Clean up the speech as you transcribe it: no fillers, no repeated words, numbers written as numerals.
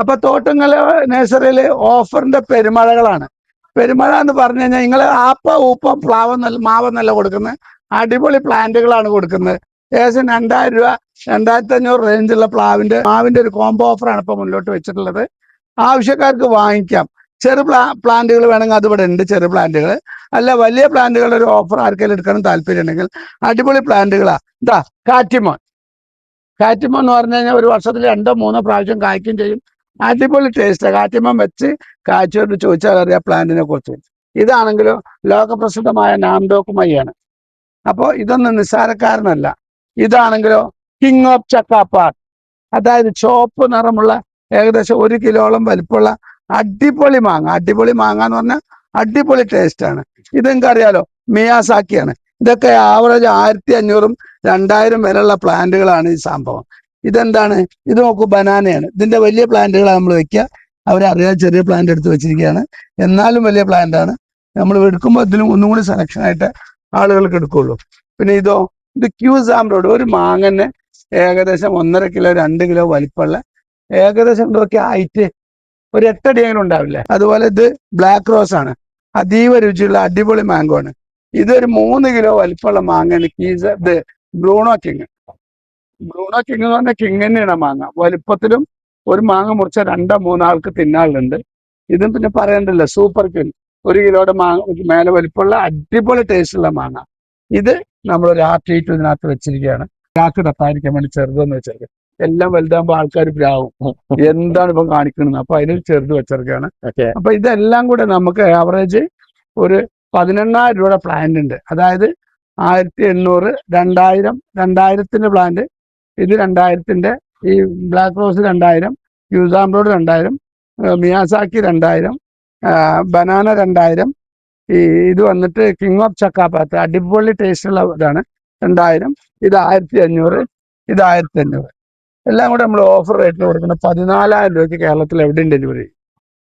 അപ്പൊ തോട്ടങ്ങള് നഴ്സറിയില് ഓഫറിന്റെ പെരുമഴകളാണ്. പെരുമഴ എന്ന് പറഞ്ഞു കഴിഞ്ഞാൽ നിങ്ങൾ ആപ്പ ഊപ്പം പ്ലാവെന്നല്ല മാവെന്നല്ല കൊടുക്കുന്നത്, അടിപൊളി പ്ലാന്റുകളാണ് കൊടുക്കുന്നത്. ഏകദേശം 2000 രൂപ 2500 റേഞ്ചുള്ള മാവിന്റെ ഒരു കോംബോ ഓഫറാണ് ഇപ്പൊ മുന്നോട്ട് വെച്ചിട്ടുള്ളത്. ആവശ്യക്കാർക്ക് വാങ്ങിക്കാം. പ്ലാന്റുകൾ വേണമെങ്കിൽ അതിവിടെ ഉണ്ട്, ചെറു പ്ലാന്റുകൾ. അല്ല വലിയ പ്ലാന്റുകളുടെ ഒരു ഓഫർ ആർക്കെങ്കിലും എടുക്കണം താല്പര്യം ഉണ്ടെങ്കിൽ അടിപൊളി പ്ലാന്റുകളാ. ഇതാ കാറ്റിമോൻ എന്ന് പറഞ്ഞു കഴിഞ്ഞാൽ ഒരു വർഷത്തിൽ 2-3 പ്രാവശ്യം കായ്ക്കും ചെയ്യും. അടിപൊളി ടേസ്റ്റ്. കാറ്റിമോൻ വെച്ച് കാഴ്ചയോട് ചോദിച്ചാൽ അറിയാം പ്ലാന്റിനെ കുറിച്ച്. ഇതാണെങ്കിലോ ലോകപ്രസിദ്ധമായ നാംഡോക്കുമയ്യാണ്. അപ്പോൾ ഇതൊന്നും നിസ്സാരക്കാരനല്ല. ഇതാണെങ്കിലോ കിങ് ഓഫ് ചക്കാപ്പാർ, അതായത് ചുവപ്പ് നിറമുള്ള ഏകദേശം 1 കിലോളം വലിപ്പമുള്ള അടിപൊളി മാങ്ങ എന്ന് പറഞ്ഞാൽ അടിപൊളി ടേസ്റ്റ് ആണ്. ഇത് നിങ്ങൾക്ക് അറിയാലോ, മിയാസാക്കിയാണ്. ഇതൊക്കെ ആവറേജ് 1500-2000 വിലയുള്ള പ്ലാന്റുകളാണ് ഈ സംഭവം. ഇതെന്താണ്? ഇത് നോക്കൂ, ബനാനയാണ്. ഇതിന്റെ വലിയ പ്ലാന്റുകളാണ് നമ്മൾ വെക്കുക. അവരറിയാൻ ചെറിയ പ്ലാന്റ് എടുത്ത് വെച്ചിരിക്കുകയാണ്, എന്നാലും വലിയ പ്ലാന്റ് ആണ്. നമ്മൾ എടുക്കുമ്പോൾ ഇതിലും ഒന്നും കൂടി സെലക്ഷൻ ആയിട്ട് ആളുകൾക്ക് എടുക്കുള്ളൂ. പിന്നെ ഇത് ക്യൂസാംബ്രോഡ്, ഒരു മാങ്ങനെ ഏകദേശം 1.5 കിലോ 2 കിലോ വലിപ്പമുള്ള, ഏകദേശം ഇതൊക്കെ ഹൈറ്റ് ഒരു 8 അടിയെങ്കിലും ഉണ്ടാവില്ലേ. അതുപോലെ ഇത് ബ്ലാക്ക് റോസ് ആണ്, അതീവ രുചിയുള്ള അടിപൊളി മാംഗോ ആണ്. ഇതൊരു 3 കിലോ വലിപ്പമുള്ള മാങ്ങയാണ്. ഇത് ബ്രൂണോ കിങ് എന്ന് പറഞ്ഞാൽ കിങ് തന്നെയാണ് മാങ്ങ. വലിപ്പത്തിലും ഒരു മാങ്ങ മുറിച്ച 2-3 ആൾക്ക് തിന്നാളുണ്ട്. ഇതും പിന്നെ പറയണ്ടല്ലോ, സൂപ്പർ കിങ്. 1 കിലോയുടെ മേലെ വലിപ്പമുള്ള അടിപൊളി ടേസ്റ്റുള്ള മാങ്ങ. ഇത് നമ്മളൊരു ആർട്ടിയിട്ട് ഇതിനകത്ത് വെച്ചിരിക്കുകയാണ്. ഒരാൾക്ക് തട്ടായിരിക്കാൻ വേണ്ടി ചെറുതെന്ന് വെച്ചേക്കാം. എല്ലാം വലുതാകുമ്പോൾ ആൾക്കാർ പ്രാവും എന്താണ് ഇപ്പം കാണിക്കുന്നത്. അപ്പൊ അതിന് ചെറുത് വെച്ചേക്കാണ്. അപ്പൊ ഇതെല്ലാം കൂടെ നമുക്ക് ആവറേജ് ഒരു 18000 രൂപയുടെ പ്ലാന്റ് ഉണ്ട്. അതായത് 1800, 2000, 2000ത്തിന്റെ പ്ലാന്റ്. ഇത് 2000ത്തിന്റെ, ഈ ബ്ലാക്ക് റോസ് 2000, ക്യൂസാംബ്രോഡ് 2000, മിയാസാക്കി 2000, ബനാന 2000, ഇത് വന്നിട്ട് കിങ് ഓഫ് ചക്കാപ്പാത്ത് അടിപൊളി ടേസ്റ്റുള്ള ഇതാണ് 2000, ഇത് 1500, ഇത് 1500. എല്ലാം കൂടെ നമ്മൾ ഓഫർ റേറ്റിൽ കൊടുക്കുന്നത് 14000 രൂപയ്ക്ക് കേരളത്തിൽ എവിടെയും ഡെലിവറി ചെയ്യും.